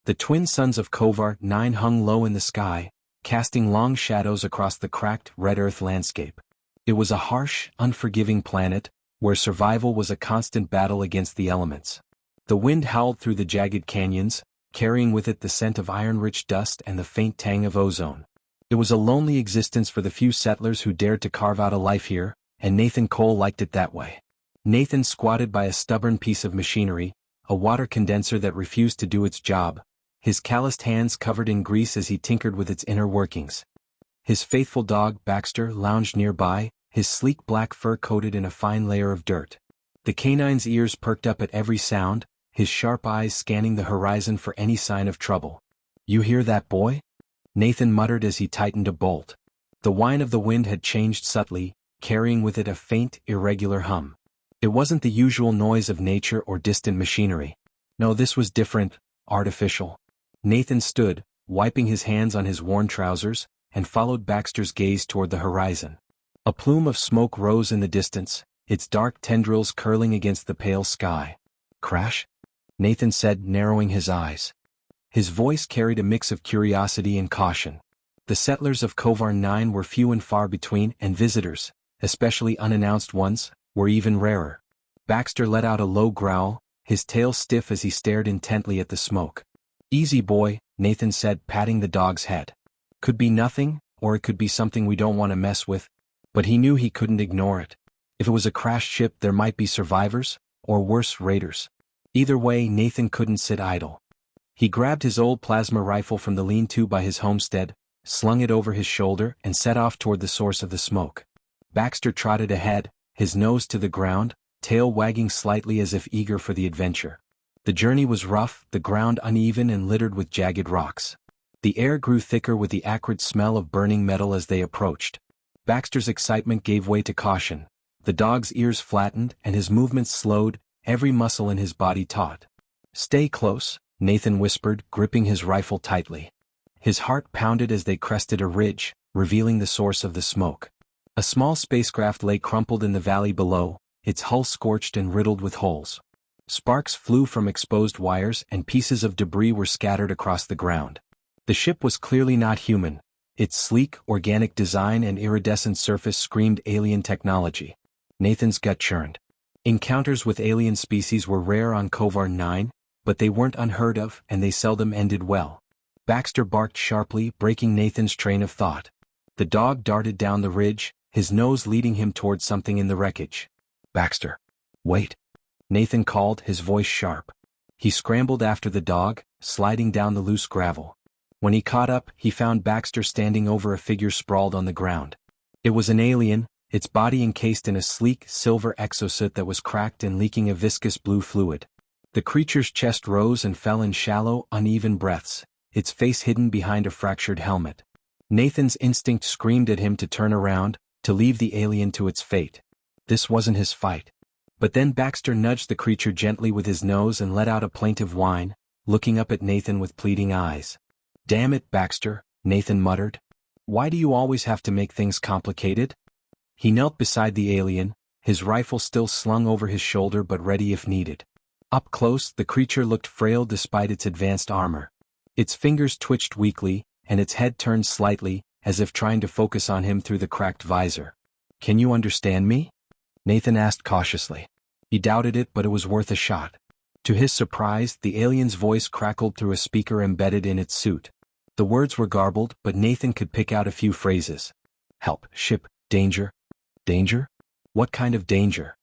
The twin suns of Kovar 9 hung low in the sky, casting long shadows across the cracked, red Earth landscape. It was a harsh, unforgiving planet, where survival was a constant battle against the elements. The wind howled through the jagged canyons, carrying with it the scent of iron-rich dust and the faint tang of ozone. It was a lonely existence for the few settlers who dared to carve out a life here, and Nathan Cole liked it that way. Nathan squatted by a stubborn piece of machinery, a water condenser that refused to do its job, his calloused hands covered in grease as he tinkered with its inner workings. His faithful dog, Baxter, lounged nearby, his sleek black fur coated in a fine layer of dirt. The canine's ears perked up at every sound, his sharp eyes scanning the horizon for any sign of trouble. "You hear that, boy?" Nathan muttered as he tightened a bolt. The whine of the wind had changed subtly, carrying with it a faint, irregular hum. It wasn't the usual noise of nature or distant machinery. No, this was different, artificial. Nathan stood, wiping his hands on his worn trousers, and followed Baxter's gaze toward the horizon. A plume of smoke rose in the distance, its dark tendrils curling against the pale sky. "Crash?" Nathan said, narrowing his eyes. His voice carried a mix of curiosity and caution. The settlers of Kovar 9 were few and far between, and visitors, especially unannounced ones, were even rarer. Baxter let out a low growl, his tail stiff as he stared intently at the smoke. "Easy, boy," Nathan said, patting the dog's head. "Could be nothing, or it could be something we don't want to mess with." But he knew he couldn't ignore it. If it was a crashed ship, there might be survivors, or worse, raiders. Either way, Nathan couldn't sit idle. He grabbed his old plasma rifle from the lean-to by his homestead, slung it over his shoulder, and set off toward the source of the smoke. Baxter trotted ahead, his nose to the ground, tail wagging slightly as if eager for the adventure. The journey was rough, the ground uneven and littered with jagged rocks. The air grew thicker with the acrid smell of burning metal as they approached. Baxter's excitement gave way to caution. The dog's ears flattened and his movements slowed, every muscle in his body taut. "Stay close," Nathan whispered, gripping his rifle tightly. His heart pounded as they crested a ridge, revealing the source of the smoke. A small spacecraft lay crumpled in the valley below, its hull scorched and riddled with holes. Sparks flew from exposed wires and pieces of debris were scattered across the ground. The ship was clearly not human. Its sleek, organic design and iridescent surface screamed alien technology. Nathan's gut churned. Encounters with alien species were rare on Kovar 9, but they weren't unheard of and they seldom ended well. Baxter barked sharply, breaking Nathan's train of thought. The dog darted down the ridge, his nose leading him toward something in the wreckage. "Baxter. Wait." Nathan called, his voice sharp. He scrambled after the dog, sliding down the loose gravel. When he caught up, he found Baxter standing over a figure sprawled on the ground. It was an alien, its body encased in a sleek, silver exosuit that was cracked and leaking a viscous blue fluid. The creature's chest rose and fell in shallow, uneven breaths, its face hidden behind a fractured helmet. Nathan's instinct screamed at him to turn around, to leave the alien to its fate. This wasn't his fight. But then Baxter nudged the creature gently with his nose and let out a plaintive whine, looking up at Nathan with pleading eyes. "Damn it, Baxter," Nathan muttered. "Why do you always have to make things complicated?" He knelt beside the alien, his rifle still slung over his shoulder but ready if needed. Up close, the creature looked frail despite its advanced armor. Its fingers twitched weakly, and its head turned slightly, as if trying to focus on him through the cracked visor. "Can you understand me?" Nathan asked cautiously. He doubted it, but it was worth a shot. To his surprise, the alien's voice crackled through a speaker embedded in its suit. The words were garbled, but Nathan could pick out a few phrases. "Help, ship, danger." "Danger? What kind of danger?"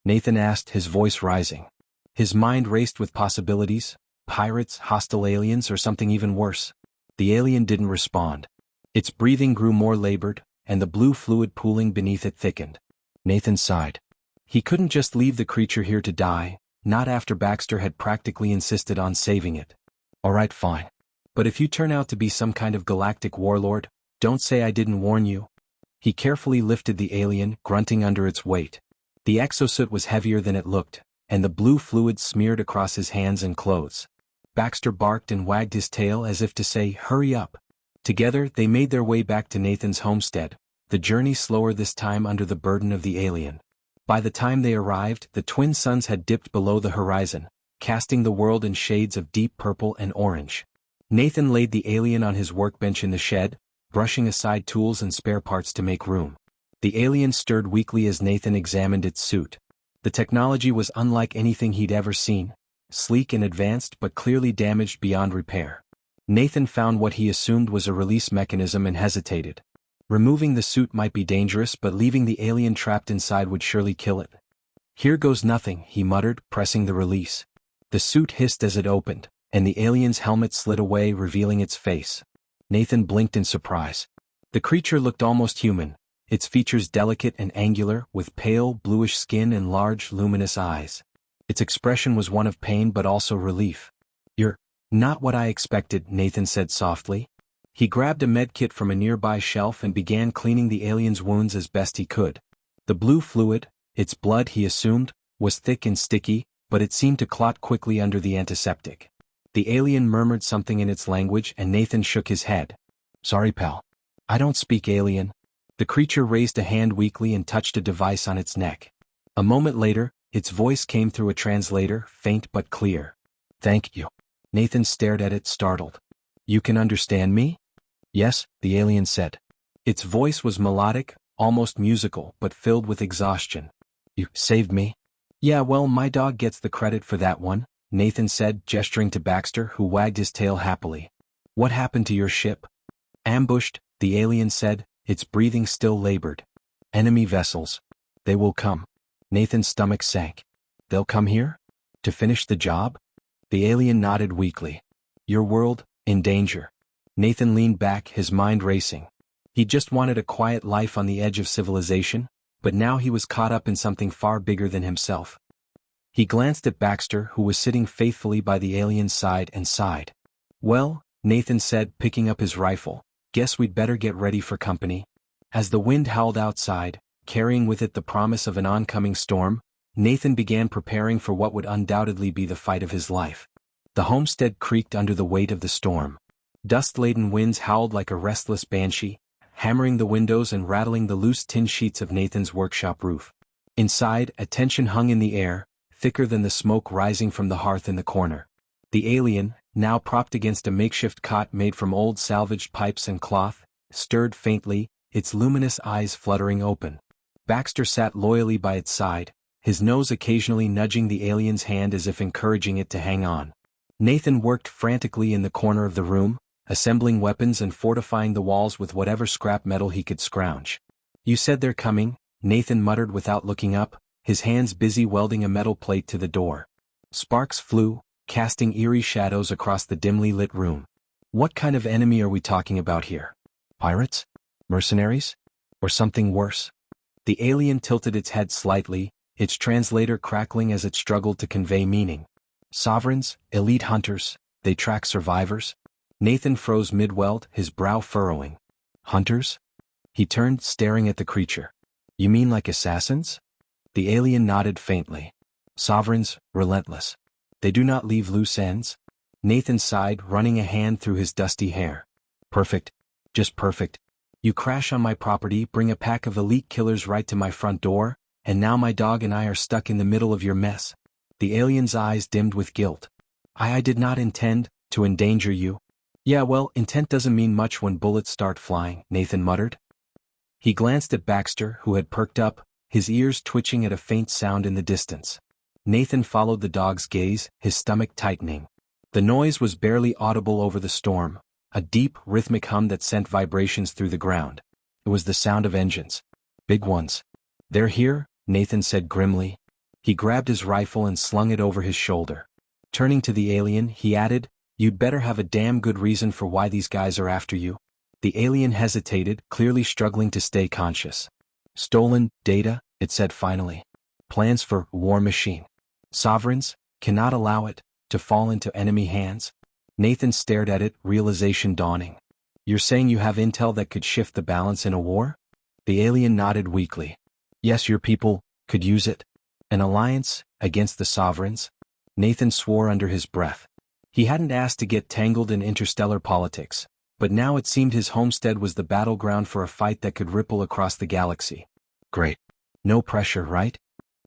Nathan asked, his voice rising. His mind raced with possibilities: pirates, hostile aliens, or something even worse. The alien didn't respond. Its breathing grew more labored, and the blue fluid pooling beneath it thickened. Nathan sighed. He couldn't just leave the creature here to die, not after Baxter had practically insisted on saving it. "All right, fine. But if you turn out to be some kind of galactic warlord, don't say I didn't warn you." He carefully lifted the alien, grunting under its weight. The exosuit was heavier than it looked, and the blue fluid smeared across his hands and clothes. Baxter barked and wagged his tail as if to say, "Hurry up." Together, they made their way back to Nathan's homestead, the journey slower this time under the burden of the alien. By the time they arrived, the twin suns had dipped below the horizon, casting the world in shades of deep purple and orange. Nathan laid the alien on his workbench in the shed, brushing aside tools and spare parts to make room. The alien stirred weakly as Nathan examined its suit. The technology was unlike anything he'd ever seen, sleek and advanced but clearly damaged beyond repair. Nathan found what he assumed was a release mechanism and hesitated. Removing the suit might be dangerous, but leaving the alien trapped inside would surely kill it. "Here goes nothing," he muttered, pressing the release. The suit hissed as it opened, and the alien's helmet slid away, revealing its face. Nathan blinked in surprise. The creature looked almost human, its features delicate and angular, with pale, bluish skin and large, luminous eyes. Its expression was one of pain but also relief. "You're not what I expected," Nathan said softly. He grabbed a medkit from a nearby shelf and began cleaning the alien's wounds as best he could. The blue fluid, its blood he assumed, was thick and sticky, but it seemed to clot quickly under the antiseptic. The alien murmured something in its language and Nathan shook his head. "Sorry, pal. I don't speak alien." The creature raised a hand weakly and touched a device on its neck. A moment later, its voice came through a translator, faint but clear. "Thank you." Nathan stared at it, startled. "You can understand me?" "Yes," the alien said. Its voice was melodic, almost musical, but filled with exhaustion. "You saved me." "Yeah, well, my dog gets the credit for that one," Nathan said, gesturing to Baxter, who wagged his tail happily. "What happened to your ship?" "Ambushed," the alien said, its breathing still labored. "Enemy vessels. They will come." Nathan's stomach sank. "They'll come here? To finish the job?" The alien nodded weakly. "Your world, in danger." Nathan leaned back, his mind racing. He just wanted a quiet life on the edge of civilization, but now he was caught up in something far bigger than himself. He glanced at Baxter, who was sitting faithfully by the alien's side, and sighed. "Well," Nathan said, picking up his rifle, "guess we'd better get ready for company." As the wind howled outside, carrying with it the promise of an oncoming storm, Nathan began preparing for what would undoubtedly be the fight of his life. The homestead creaked under the weight of the storm. Dust-laden winds howled like a restless banshee, hammering the windows and rattling the loose tin sheets of Nathan's workshop roof. Inside, a tension hung in the air, thicker than the smoke rising from the hearth in the corner. The alien, now propped against a makeshift cot made from old salvaged pipes and cloth, stirred faintly, its luminous eyes fluttering open. Baxter sat loyally by its side, his nose occasionally nudging the alien's hand as if encouraging it to hang on. Nathan worked frantically in the corner of the room, assembling weapons and fortifying the walls with whatever scrap metal he could scrounge. "You said they're coming," Nathan muttered without looking up, his hands busy welding a metal plate to the door. Sparks flew, casting eerie shadows across the dimly lit room. "What kind of enemy are we talking about here? Pirates? Mercenaries? Or something worse?" The alien tilted its head slightly, its translator crackling as it struggled to convey meaning. "Sovereigns, elite hunters, they track survivors." Nathan froze mid-weld, his brow furrowing. "Hunters?" He turned, staring at the creature. "You mean like assassins?" The alien nodded faintly. "Sovereigns, relentless. They do not leave loose ends." Nathan sighed, running a hand through his dusty hair. "Perfect. Just perfect. You crash on my property, bring a pack of elite killers right to my front door, and now my dog and I are stuck in the middle of your mess." The alien's eyes dimmed with guilt. I did not intend to endanger you." "Yeah, well, intent doesn't mean much when bullets start flying," Nathan muttered. He glanced at Baxter, who had perked up, his ears twitching at a faint sound in the distance. Nathan followed the dog's gaze, his stomach tightening. The noise was barely audible over the storm, a deep, rhythmic hum that sent vibrations through the ground. It was the sound of engines. "Big ones. They're here," Nathan said grimly. He grabbed his rifle and slung it over his shoulder. Turning to the alien, he added, "You'd better have a damn good reason for why these guys are after you." The alien hesitated, clearly struggling to stay conscious. "Stolen data," it said finally. "Plans for war machine. Sovereigns cannot allow it to fall into enemy hands." Nathan stared at it, realization dawning. "You're saying you have intel that could shift the balance in a war?" The alien nodded weakly. "Yes, your people could use it. An alliance against the sovereigns." Nathan swore under his breath. He hadn't asked to get tangled in interstellar politics, but now it seemed his homestead was the battleground for a fight that could ripple across the galaxy. "Great. No pressure, right?"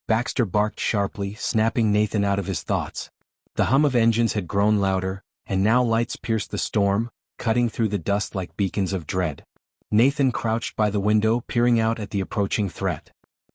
Baxter barked sharply, snapping Nathan out of his thoughts. The hum of engines had grown louder, and now lights pierced the storm, cutting through the dust like beacons of dread. Nathan crouched by the window, peering out at the approaching threat.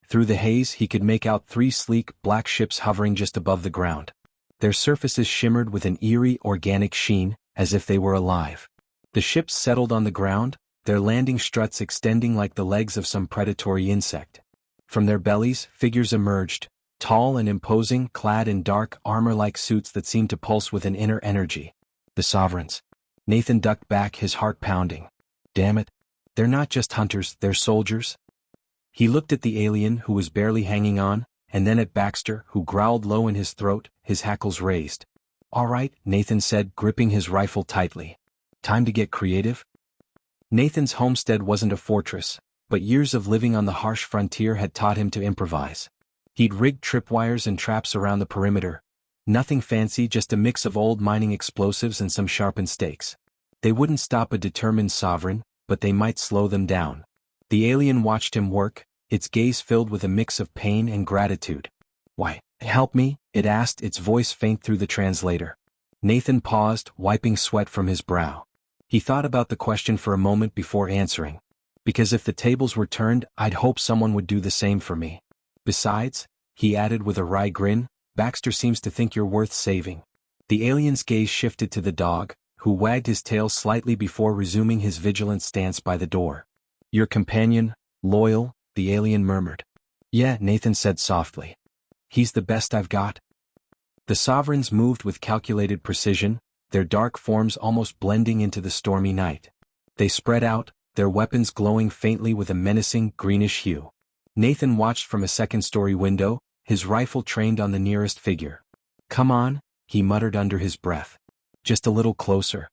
Through the haze he could make out 3 sleek, black ships hovering just above the ground. Their surfaces shimmered with an eerie, organic sheen, as if they were alive. The ships settled on the ground, their landing struts extending like the legs of some predatory insect. From their bellies, figures emerged, tall and imposing, clad in dark, armor-like suits that seemed to pulse with an inner energy. The Sovereigns. Nathan ducked back, his heart pounding. Damn it. They're not just hunters, they're soldiers. He looked at the alien, who was barely hanging on, and then at Baxter, who growled low in his throat, his hackles raised. All right, Nathan said, gripping his rifle tightly. Time to get creative? Nathan's homestead wasn't a fortress, but years of living on the harsh frontier had taught him to improvise. He'd rigged tripwires and traps around the perimeter. Nothing fancy, just a mix of old mining explosives and some sharpened stakes. They wouldn't stop a determined sovereign, but they might slow them down. The alien watched him work, its gaze filled with a mix of pain and gratitude. Why, help me? It asked, its voice faint through the translator. Nathan paused, wiping sweat from his brow. He thought about the question for a moment before answering. Because if the tables were turned, I'd hope someone would do the same for me. Besides, he added with a wry grin, Baxter seems to think you're worth saving. The alien's gaze shifted to the dog, who wagged his tail slightly before resuming his vigilant stance by the door. Your companion, loyal, the alien murmured. Yeah, Nathan said softly. He's the best I've got. The Sovereigns moved with calculated precision, their dark forms almost blending into the stormy night. They spread out, their weapons glowing faintly with a menacing, greenish hue. Nathan watched from a second-story window, his rifle trained on the nearest figure. Come on, he muttered under his breath. Just a little closer.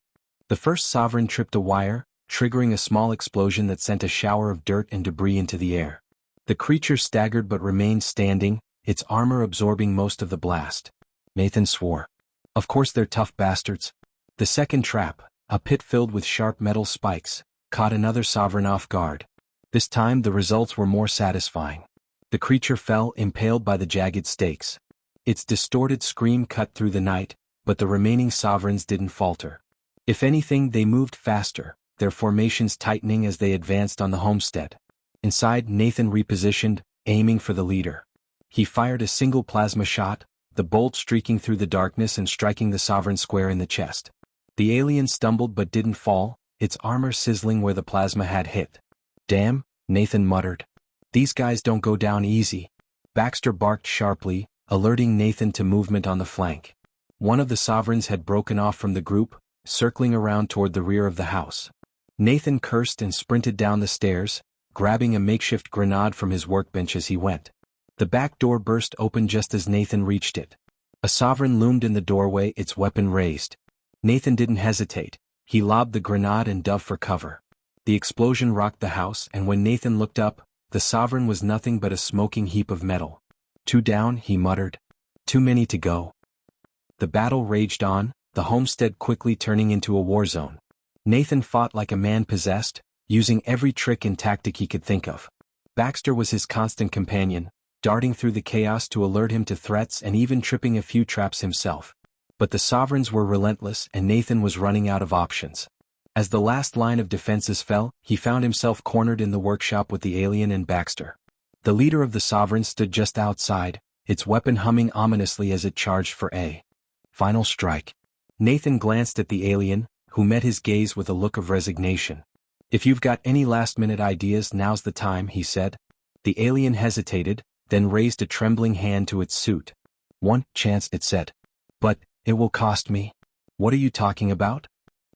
The first Sovereign tripped a wire, triggering a small explosion that sent a shower of dirt and debris into the air. The creature staggered but remained standing, its armor absorbing most of the blast. Nathan swore. Of course they're tough bastards. The second trap, a pit filled with sharp metal spikes, caught another Sovereign off guard. This time the results were more satisfying. The creature fell, impaled by the jagged stakes. Its distorted scream cut through the night, but the remaining Sovereigns didn't falter. If anything, they moved faster, their formations tightening as they advanced on the homestead. Inside, Nathan repositioned, aiming for the leader. He fired a single plasma shot, the bolt streaking through the darkness and striking the Sovereign square in the chest. The alien stumbled but didn't fall, its armor sizzling where the plasma had hit. Damn, Nathan muttered. These guys don't go down easy. Baxter barked sharply, alerting Nathan to movement on the flank. One of the Sovereigns had broken off from the group, circling around toward the rear of the house. Nathan cursed and sprinted down the stairs, grabbing a makeshift grenade from his workbench as he went. The back door burst open just as Nathan reached it. A Sovereign loomed in the doorway, its weapon raised. Nathan didn't hesitate. He lobbed the grenade and dove for cover. The explosion rocked the house, and when Nathan looked up, the Sovereign was nothing but a smoking heap of metal. 2 down, he muttered. Too many to go. The battle raged on, the homestead quickly turning into a war zone. Nathan fought like a man possessed, using every trick and tactic he could think of. Baxter was his constant companion, darting through the chaos to alert him to threats and even tripping a few traps himself. But the Sovereigns were relentless and Nathan was running out of options. As the last line of defenses fell, he found himself cornered in the workshop with the alien and Baxter. The leader of the Sovereigns stood just outside, its weapon humming ominously as it charged for a final strike. Nathan glanced at the alien, who met his gaze with a look of resignation. If you've got any last-minute ideas, now's the time, he said. The alien hesitated, then raised a trembling hand to its suit. One chance, it said. But, it will cost me. What are you talking about?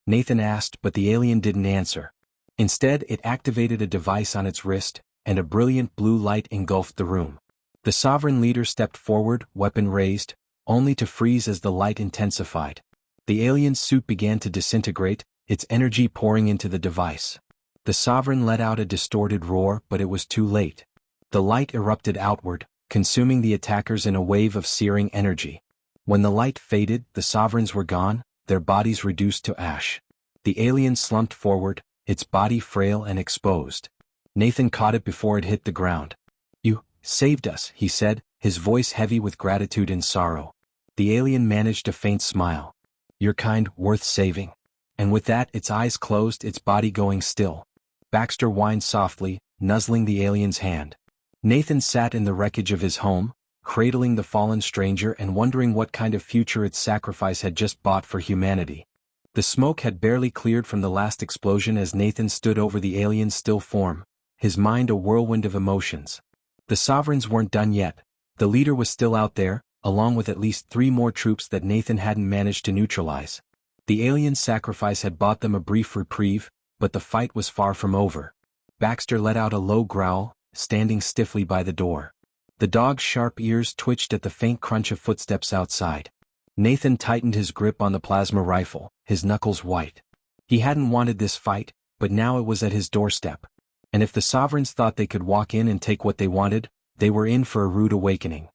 Nathan asked, but the alien didn't answer. Instead, it activated a device on its wrist, and a brilliant blue light engulfed the room. The Sovereign leader stepped forward, weapon raised, only to freeze as the light intensified. The alien's suit began to disintegrate, its energy pouring into the device. The Sovereign let out a distorted roar, but it was too late. The light erupted outward, consuming the attackers in a wave of searing energy. When the light faded, the Sovereigns were gone, their bodies reduced to ash. The alien slumped forward, its body frail and exposed. Nathan caught it before it hit the ground. You saved us, he said, his voice heavy with gratitude and sorrow. The alien managed a faint smile. Your kind, worth saving. And with that, its eyes closed, its body going still. Baxter whined softly, nuzzling the alien's hand. Nathan sat in the wreckage of his home, cradling the fallen stranger and wondering what kind of future its sacrifice had just bought for humanity. The smoke had barely cleared from the last explosion as Nathan stood over the alien's still form, his mind a whirlwind of emotions. The Sovereigns weren't done yet. The leader was still out there, along with at least 3 more troops that Nathan hadn't managed to neutralize. The alien's sacrifice had bought them a brief reprieve, but the fight was far from over. Baxter let out a low growl, standing stiffly by the door. The dog's sharp ears twitched at the faint crunch of footsteps outside. Nathan tightened his grip on the plasma rifle, his knuckles white. He hadn't wanted this fight, but now it was at his doorstep. And if the Sovereigns thought they could walk in and take what they wanted, they were in for a rude awakening.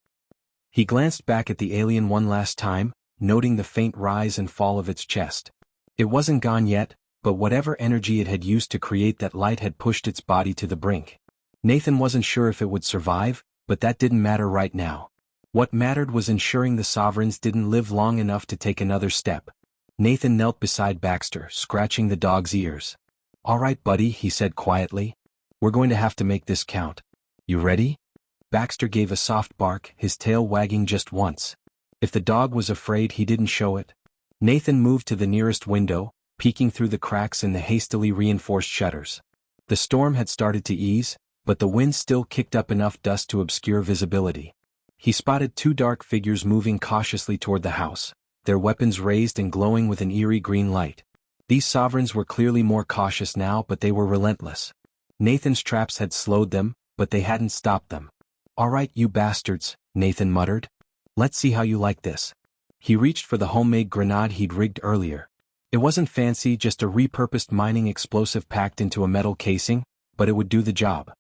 He glanced back at the alien one last time, noting the faint rise and fall of its chest. It wasn't gone yet, but whatever energy it had used to create that light had pushed its body to the brink. Nathan wasn't sure if it would survive, but that didn't matter right now. What mattered was ensuring the Sovereigns didn't live long enough to take another step. Nathan knelt beside Baxter, scratching the dog's ears. "All right, buddy," he said quietly. "We're going to have to make this count. You ready?" Baxter gave a soft bark, his tail wagging just once. If the dog was afraid, he didn't show it. Nathan moved to the nearest window, peeking through the cracks in the hastily reinforced shutters. The storm had started to ease, but the wind still kicked up enough dust to obscure visibility. He spotted 2 dark figures moving cautiously toward the house, their weapons raised and glowing with an eerie green light. These Sovereigns were clearly more cautious now, but they were relentless. Nathan's traps had slowed them, but they hadn't stopped them. "All right, you bastards," Nathan muttered. "Let's see how you like this." He reached for the homemade grenade he'd rigged earlier. It wasn't fancy, just a repurposed mining explosive packed into a metal casing, but it would do the job.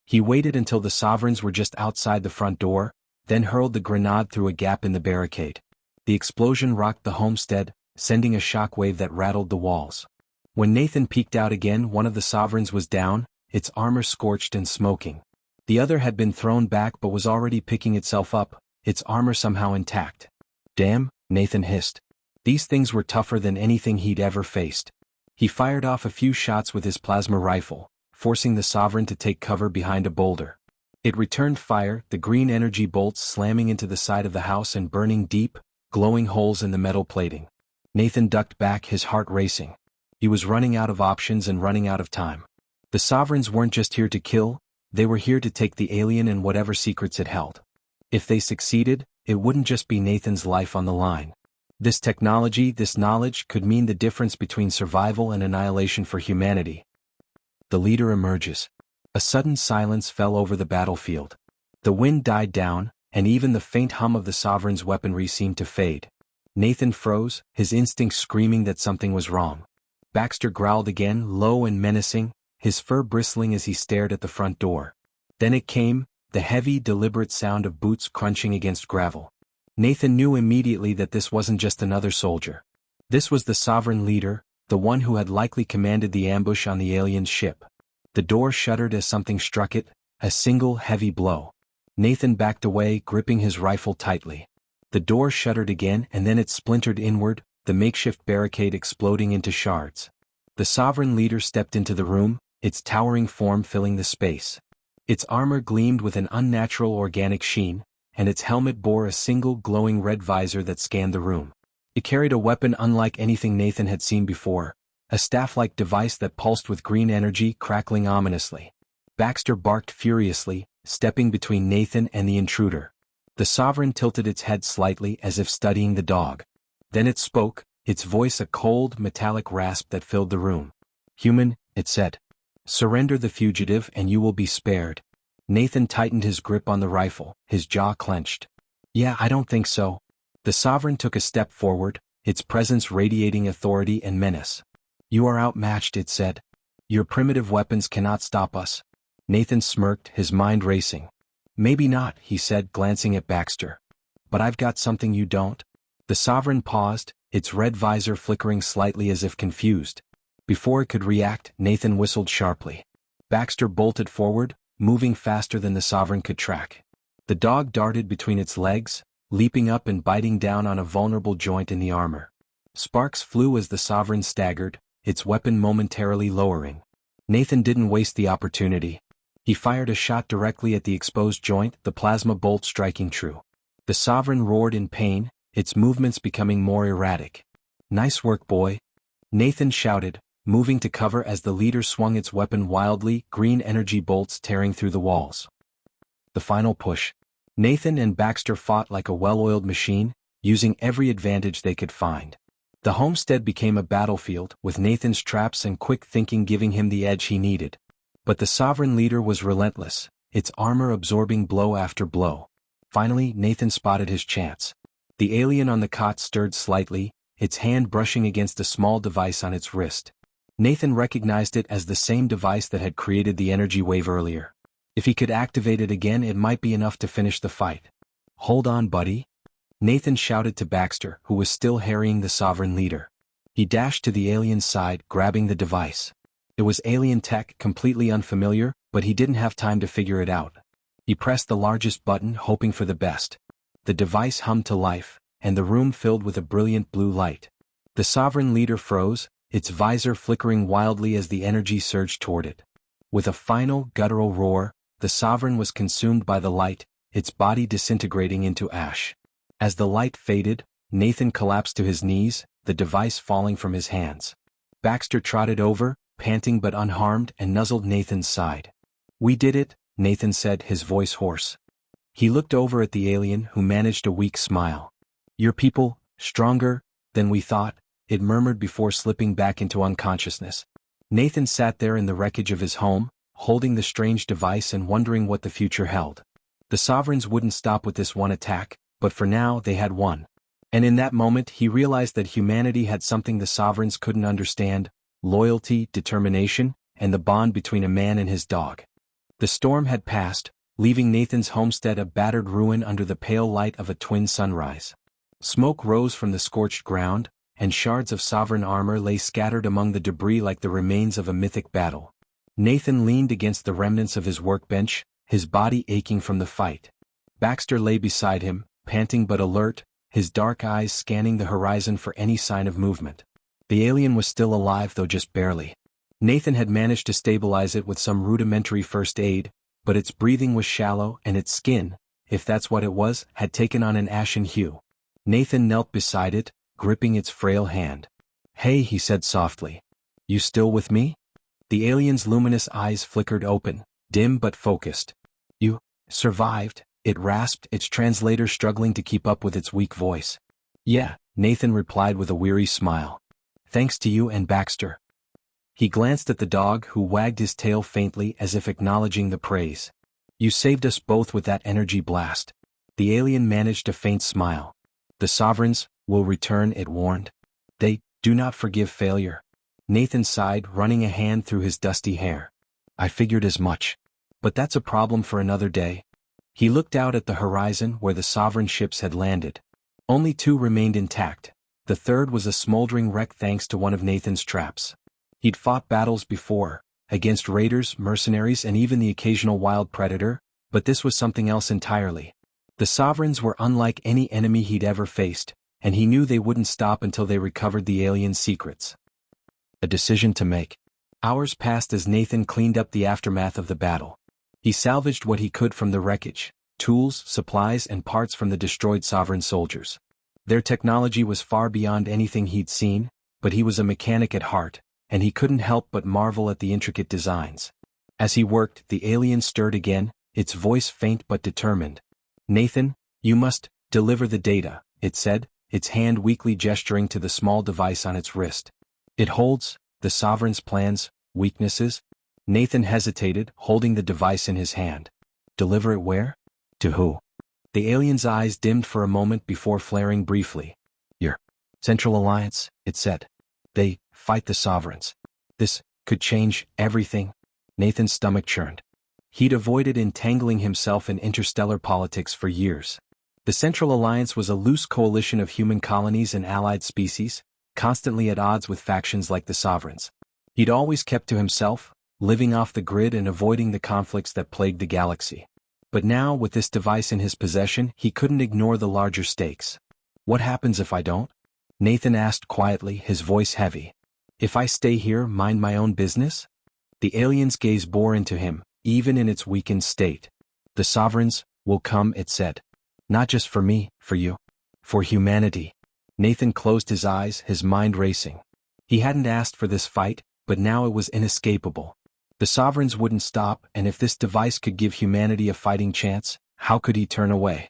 He waited until the Sovereigns were just outside the front door, then hurled the grenade through a gap in the barricade. The explosion rocked the homestead, sending a shockwave that rattled the walls. When Nathan peeked out again, one of the Sovereigns was down, its armor scorched and smoking. The other had been thrown back but was already picking itself up, its armor somehow intact. "Damn," Nathan hissed. These things were tougher than anything he'd ever faced. He fired off a few shots with his plasma rifle, forcing the Sovereign to take cover behind a boulder. It returned fire, the green energy bolts slamming into the side of the house and burning deep, glowing holes in the metal plating. Nathan ducked back, his heart racing. He was running out of options and running out of time. The Sovereigns weren't just here to kill, they were here to take the alien and whatever secrets it held. If they succeeded, it wouldn't just be Nathan's life on the line. This technology, this knowledge, could mean the difference between survival and annihilation for humanity. The leader emerges. A sudden silence fell over the battlefield. The wind died down, and even the faint hum of the Sovereign's weaponry seemed to fade. Nathan froze, his instincts screaming that something was wrong. Baxter growled again, low and menacing, his fur bristling as he stared at the front door. Then it came, the heavy, deliberate sound of boots crunching against gravel. Nathan knew immediately that this wasn't just another soldier. This was the Sovereign leader, the one who had likely commanded the ambush on the alien's ship. The door shuddered as something struck it, a single heavy blow. Nathan backed away, gripping his rifle tightly. The door shuddered again and then it splintered inward, the makeshift barricade exploding into shards. The Sovereign leader stepped into the room, its towering form filling the space. Its armor gleamed with an unnatural organic sheen, and its helmet bore a single glowing red visor that scanned the room. It carried a weapon unlike anything Nathan had seen before, a staff-like device that pulsed with green energy, crackling ominously. Baxter barked furiously, stepping between Nathan and the intruder. The Sovereign tilted its head slightly as if studying the dog. Then it spoke, its voice a cold, metallic rasp that filled the room. "Human," it said. "Surrender the fugitive and you will be spared." Nathan tightened his grip on the rifle, his jaw clenched. "Yeah, I don't think so." The Sovereign took a step forward, its presence radiating authority and menace. "You are outmatched," it said. "Your primitive weapons cannot stop us." Nathan smirked, his mind racing. "Maybe not," he said, glancing at Baxter. "But I've got something you don't." The Sovereign paused, its red visor flickering slightly as if confused. Before it could react, Nathan whistled sharply. Baxter bolted forward, moving faster than the Sovereign could track. The dog darted between its legs, leaping up and biting down on a vulnerable joint in the armor. Sparks flew as the Sovereign staggered, its weapon momentarily lowering. Nathan didn't waste the opportunity. He fired a shot directly at the exposed joint, the plasma bolt striking true. The Sovereign roared in pain, its movements becoming more erratic. "Nice work, boy," Nathan shouted, moving to cover as the leader swung its weapon wildly, green energy bolts tearing through the walls. The final push. Nathan and Baxter fought like a well-oiled machine, using every advantage they could find. The homestead became a battlefield, with Nathan's traps and quick thinking giving him the edge he needed. But the Sovereign leader was relentless, its armor absorbing blow after blow. Finally, Nathan spotted his chance. The alien on the cot stirred slightly, its hand brushing against a small device on its wrist. Nathan recognized it as the same device that had created the energy wave earlier. If he could activate it again, it might be enough to finish the fight. "Hold on, buddy," Nathan shouted to Baxter, who was still harrying the Sovereign leader. He dashed to the alien's side, grabbing the device. It was alien tech, completely unfamiliar, but he didn't have time to figure it out. He pressed the largest button, hoping for the best. The device hummed to life, and the room filled with a brilliant blue light. The Sovereign leader froze, its visor flickering wildly as the energy surged toward it. With a final, guttural roar, the Sovereign was consumed by the light, its body disintegrating into ash. As the light faded, Nathan collapsed to his knees, the device falling from his hands. Baxter trotted over, panting but unharmed, and nuzzled Nathan's side. "We did it," Nathan said, his voice hoarse. He looked over at the alien, who managed a weak smile. "Your people, stronger than we thought," it murmured before slipping back into unconsciousness. Nathan sat there in the wreckage of his home, holding the strange device and wondering what the future held. The Sovereigns wouldn't stop with this one attack, but for now they had won. And in that moment he realized that humanity had something the Sovereigns couldn't understand: loyalty, determination, and the bond between a man and his dog. The storm had passed, leaving Nathan's homestead a battered ruin under the pale light of a twin sunrise. Smoke rose from the scorched ground, and shards of Sovereign armor lay scattered among the debris like the remains of a mythic battle. Nathan leaned against the remnants of his workbench, his body aching from the fight. Baxter lay beside him, panting but alert, his dark eyes scanning the horizon for any sign of movement. The alien was still alive, though just barely. Nathan had managed to stabilize it with some rudimentary first aid, but its breathing was shallow and its skin, if that's what it was, had taken on an ashen hue. Nathan knelt beside it, gripping its frail hand. "Hey," he said softly. "You still with me?" The alien's luminous eyes flickered open, dim but focused. "You survived," it rasped, its translator struggling to keep up with its weak voice. "Yeah," Nathan replied with a weary smile. "Thanks to you and Baxter." He glanced at the dog, who wagged his tail faintly as if acknowledging the praise. "You saved us both with that energy blast." The alien managed a faint smile. "The Sovereigns will return," it warned. "They do not forgive failure." Nathan sighed, running a hand through his dusty hair. "I figured as much. But that's a problem for another day." He looked out at the horizon where the Sovereign ships had landed. Only two remained intact. The third was a smoldering wreck thanks to one of Nathan's traps. He'd fought battles before, against raiders, mercenaries, and even the occasional wild predator, but this was something else entirely. The Sovereigns were unlike any enemy he'd ever faced, and he knew they wouldn't stop until they recovered the alien's secrets. A decision to make. Hours passed as Nathan cleaned up the aftermath of the battle. He salvaged what he could from the wreckage: tools, supplies, and parts from the destroyed Sovereign soldiers. Their technology was far beyond anything he'd seen, but he was a mechanic at heart, and he couldn't help but marvel at the intricate designs. As he worked, the alien stirred again, its voice faint but determined. "Nathan, you must deliver the data," it said, its hand weakly gesturing to the small device on its wrist. "It holds the Sovereign's plans, weaknesses." Nathan hesitated, holding the device in his hand. "Deliver it where? To who?" The alien's eyes dimmed for a moment before flaring briefly. "Your Central Alliance," it said. "They fight the Sovereigns. This could change everything." Nathan's stomach churned. He'd avoided entangling himself in interstellar politics for years. The Central Alliance was a loose coalition of human colonies and allied species, constantly at odds with factions like the Sovereigns. He'd always kept to himself, living off the grid and avoiding the conflicts that plagued the galaxy. But now, with this device in his possession, he couldn't ignore the larger stakes. "What happens if I don't?" Nathan asked quietly, his voice heavy. If I stay here, mind my own business? The alien's gaze bore into him, even in its weakened state. The sovereigns will come, it said. Not just for me, for you. For humanity. Nathan closed his eyes, his mind racing. He hadn't asked for this fight, but now it was inescapable. The sovereigns wouldn't stop, and if this device could give humanity a fighting chance, how could he turn away?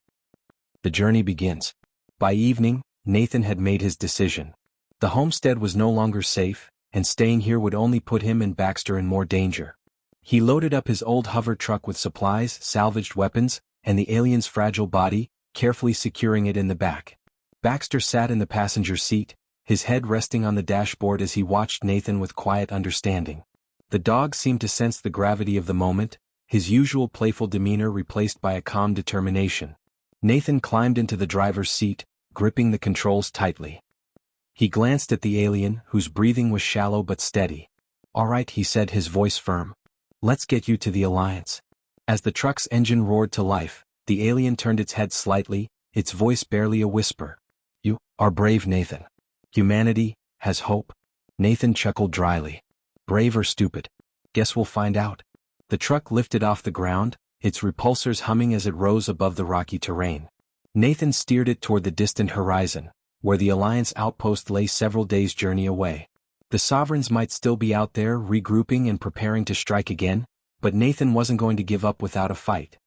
The journey begins. By evening, Nathan had made his decision. The homestead was no longer safe, and staying here would only put him and Baxter in more danger. He loaded up his old hover truck with supplies, salvaged weapons, and the alien's fragile body, carefully securing it in the back. Baxter sat in the passenger seat, his head resting on the dashboard as he watched Nathan with quiet understanding. The dog seemed to sense the gravity of the moment, his usual playful demeanor replaced by a calm determination. Nathan climbed into the driver's seat, gripping the controls tightly. He glanced at the alien, whose breathing was shallow but steady. "All right," he said, his voice firm. "Let's get you to the Alliance." As the truck's engine roared to life, the alien turned its head slightly, its voice barely a whisper. "You are brave, Nathan. Humanity has hope." Nathan chuckled dryly. "Brave or stupid? Guess we'll find out." The truck lifted off the ground, its repulsors humming as it rose above the rocky terrain. Nathan steered it toward the distant horizon, where the Alliance outpost lay several days' journey away. The sovereigns might still be out there regrouping and preparing to strike again, but Nathan wasn't going to give up without a fight.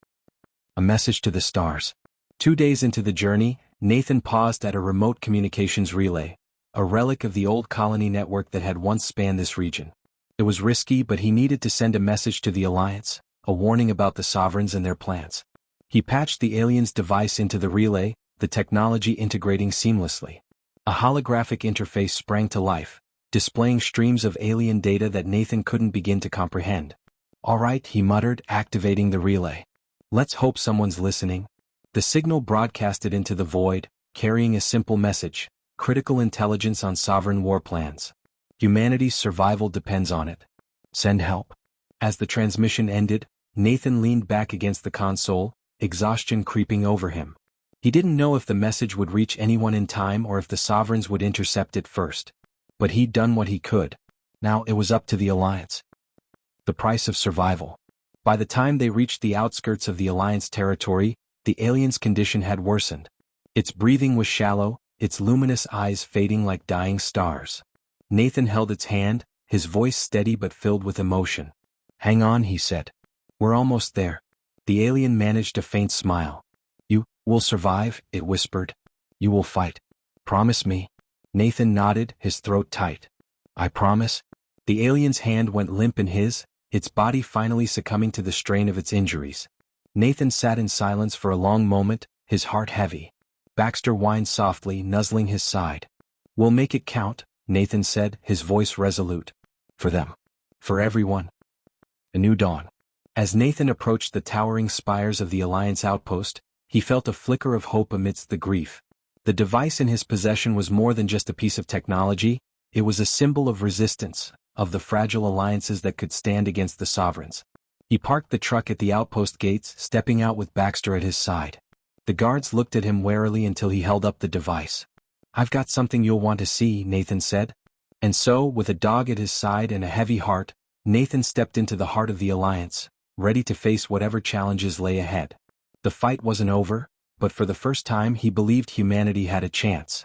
A message to the stars. 2 days into the journey, Nathan paused at a remote communications relay, a relic of the old colony network that had once spanned this region. It was risky, but he needed to send a message to the Alliance, a warning about the sovereigns and their plans. He patched the alien's device into the relay, the technology integrating seamlessly. A holographic interface sprang to life, displaying streams of alien data that Nathan couldn't begin to comprehend. "All right," he muttered, activating the relay. "Let's hope someone's listening." The signal broadcasted into the void, carrying a simple message: critical intelligence on sovereign war plans. Humanity's survival depends on it. Send help. As the transmission ended, Nathan leaned back against the console, exhaustion creeping over him. He didn't know if the message would reach anyone in time or if the sovereigns would intercept it first. But he'd done what he could. Now it was up to the Alliance. The price of survival. By the time they reached the outskirts of the Alliance territory, the alien's condition had worsened. Its breathing was shallow, its luminous eyes fading like dying stars. Nathan held its hand, his voice steady but filled with emotion. "Hang on," he said. "We're almost there." The alien managed a faint smile. "You will survive," it whispered. "You will fight. Promise me." Nathan nodded, his throat tight. "I promise." The alien's hand went limp in his, its body finally succumbing to the strain of its injuries. Nathan sat in silence for a long moment, his heart heavy. Baxter whined softly, nuzzling his side. "We'll make it count," Nathan said, his voice resolute. "For them. For everyone." A new dawn. As Nathan approached the towering spires of the Alliance outpost, he felt a flicker of hope amidst the grief. The device in his possession was more than just a piece of technology, it was a symbol of resistance, of the fragile alliances that could stand against the sovereigns. He parked the truck at the outpost gates, stepping out with Baxter at his side. The guards looked at him warily until he held up the device. "I've got something you'll want to see," Nathan said. And so, with a dog at his side and a heavy heart, Nathan stepped into the heart of the Alliance, ready to face whatever challenges lay ahead. The fight wasn't over, but for the first time he believed humanity had a chance.